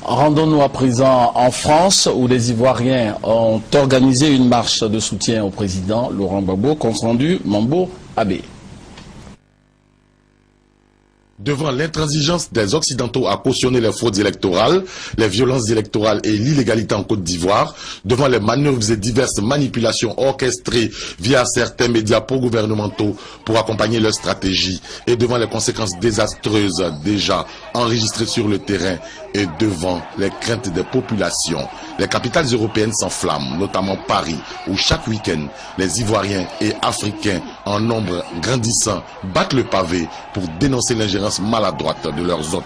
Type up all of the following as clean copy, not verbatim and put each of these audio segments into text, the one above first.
Rendons-nous à présent en France où les Ivoiriens ont organisé une marche de soutien au président Laurent Gbagbo, compte rendu Mambo Abbé. Devant l'intransigeance des Occidentaux à cautionner les fraudes électorales, les violences électorales et l'illégalité en Côte d'Ivoire, devant les manœuvres et diverses manipulations orchestrées via certains médias pro-gouvernementaux pour accompagner leur stratégie, et devant les conséquences désastreuses déjà enregistrées sur le terrain et devant les craintes des populations, les capitales européennes s'enflamment, notamment Paris, où chaque week-end, les Ivoiriens et Africains en nombre grandissant battent le pavé pour dénoncer l'ingérence maladroite de leurs hôtes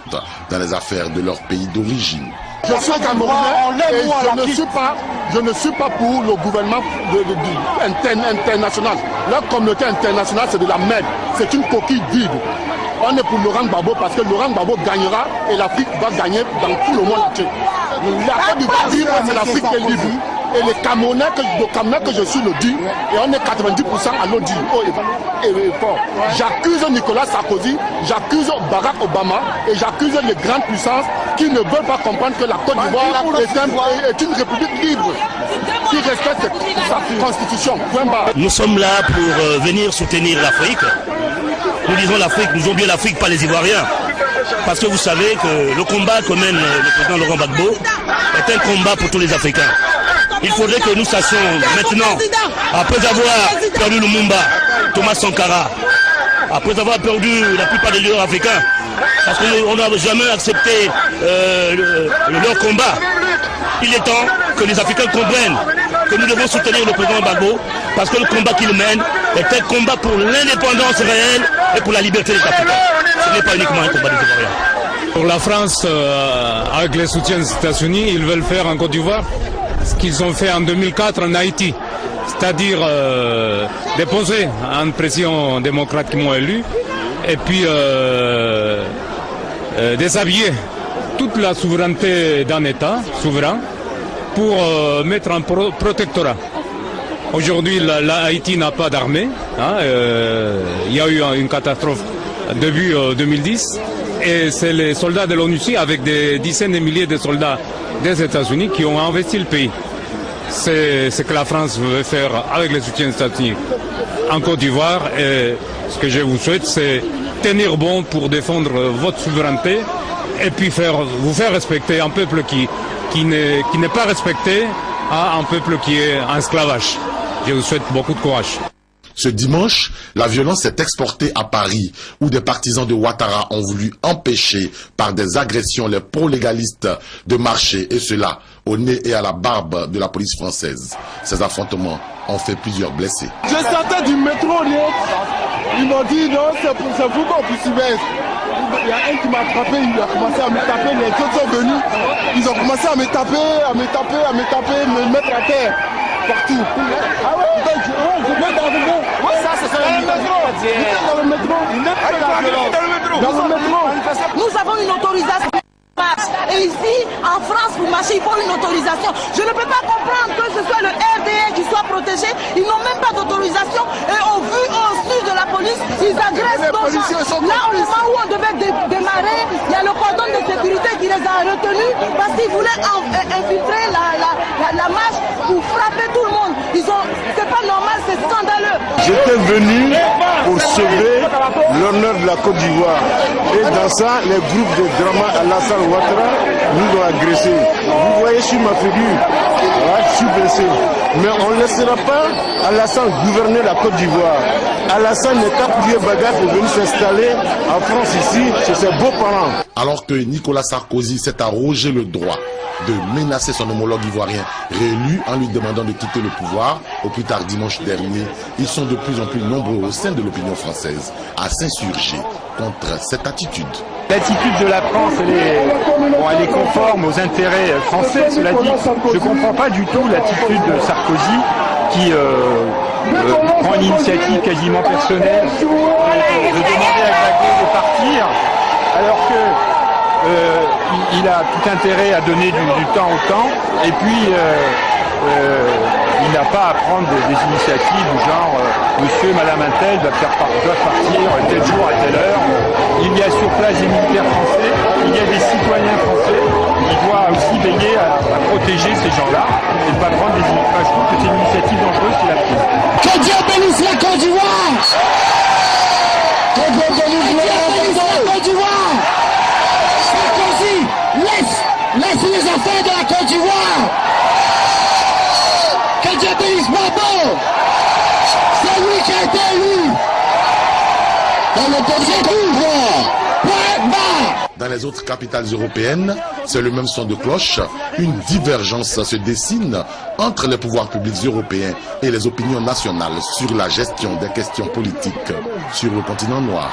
dans les affaires de leur pays d'origine. Je suis Camerounais et je ne suis pas pour le gouvernement international. Leur communauté internationale, c'est de la merde. C'est une coquille vide. On est pour Laurent Gbagbo parce que Laurent Gbagbo gagnera et l'Afrique va gagner dans tout le monde entier. La Côte d'Ivoire libre, c'est l'Afrique qui est libre. Et les Camerounais que je suis le dit, et on est 90% à l'autre dire haut et fort. J'accuse Nicolas Sarkozy, j'accuse Barack Obama et j'accuse les grandes puissances qui ne veulent pas comprendre que la Côte d'Ivoire est une république libre qui respecte sa constitution. Nous sommes là pour venir soutenir l'Afrique. Nous disons l'Afrique, nous oublions l'Afrique, pas les Ivoiriens. Parce que vous savez que le combat que mène le président Laurent Gbagbo est un combat pour tous les Africains. Il faudrait que nous sachions maintenant, après avoir perdu Lumumba, Thomas Sankara, après avoir perdu la plupart des leaders africains, parce qu'on n'a jamais accepté leur combat, il est temps que les Africains comprennent que nous devons soutenir le président Gbagbo, parce que le combat qu'il mène est un combat pour l'indépendance réelle et pour la liberté des Africains. Ce n'est pas uniquement un combat des Ivoiriens. Pour la France, avec les soutiens des États-Unis, ils veulent faire en Côte d'Ivoire ce qu'ils ont fait en 2004 en Haïti, c'est-à-dire déposer un président démocrate qui m'ont élu et puis déshabiller toute la souveraineté d'un État souverain pour mettre un protectorat. Aujourd'hui, la Haïti n'a pas d'armée. Il y a eu une catastrophe début 2010 et c'est les soldats de l'ONUCI avec des dizaines de milliers de soldats des États-Unis qui ont investi le pays. C'est ce que la France veut faire avec les soutiens des États-Unis en Côte d'Ivoire et ce que je vous souhaite, c'est tenir bon pour défendre votre souveraineté et puis vous faire respecter un peuple qui n'est pas respecté à un peuple qui est en esclavage. Je vous souhaite beaucoup de courage. Ce dimanche, la violence s'est exportée à Paris, où des partisans de Ouattara ont voulu empêcher par des agressions les pro-légalistes de marcher, et cela au nez et à la barbe de la police française. Ces affrontements ont fait plusieurs blessés. Je sortais du métro, ils m'ont dit non, c'est vous qu'on poursuivait. Il y a un qui m'a attrapé, il a commencé à me taper, les autres sont venus, ils ont commencé à me taper, me mettre à terre. Partout. Ah ouais, je viens d'arriver. Oui, ça c'est ça. Dans le métro. Dans le métro. Nous avons une autorisation. Et ici, en France, pour marcher, il faut une autorisation. Je ne peux pas comprendre que ce soit le RDN qui soit protégé. Ils n'ont même pas d'autorisation. Et au vu, au su de la police, ils agressent nos gens. Là, au moment où on devait démarrer, il y a le cordon de sécurité qui les a retenus parce qu'ils voulaient infiltrer la marche pour frapper tout le monde. C'est pas normal, c'est scandaleux. J'étais venu pour sauver l'honneur de la Côte d'Ivoire. Et dans ça, les groupes de drama Alassane Ouattara nous ont agressés. Vous voyez sur ma figure, là, je suis blessé. Mais on ne laissera pas Alassane gouverner la Côte d'Ivoire. Alassane n'est qu'à plier bagarre pour venir s'installer en France ici, chez ses beaux-parents. Alors que Nicolas Sarkozy s'est arrogé le droit de menacer son homologue ivoirien réélu en lui demandant de quitter le pouvoir au plus tard dimanche dernier, ils sont de plus en plus nombreux au sein de l'opinion française à s'insurger contre cette attitude. L'attitude de la France, elle est conforme aux intérêts français. Cela dit, je ne comprends pas du tout l'attitude de Sarkozy qui prend une initiative quasiment personnelle de demander à Gbagbo de partir, alors que il a tout intérêt à donner du temps au temps, et puis il n'a pas à prendre des initiatives du genre monsieur, madame Intel doivent partir tel jour à telle heure. Il y a sur place des militaires français, il y a des citoyens français, il doit veiller à protéger ces gens-là et de ne pas prendre des initiatives. Enfin, je trouve que c'est une initiative dangereuse qu'il a prise. Que Dieu bénisse la Côte d'Ivoire! Que Dieu bénisse la Côte d'Ivoire! Sarkozy, laisse les affaires de la Côte d'Ivoire! Que Dieu bénisse Gbagbo! C'est lui qui a été élu! Dans le projet d'Ivoire! Dans les autres capitales européennes, c'est le même son de cloche. Une divergence se dessine entre les pouvoirs publics européens et les opinions nationales sur la gestion des questions politiques sur le continent noir.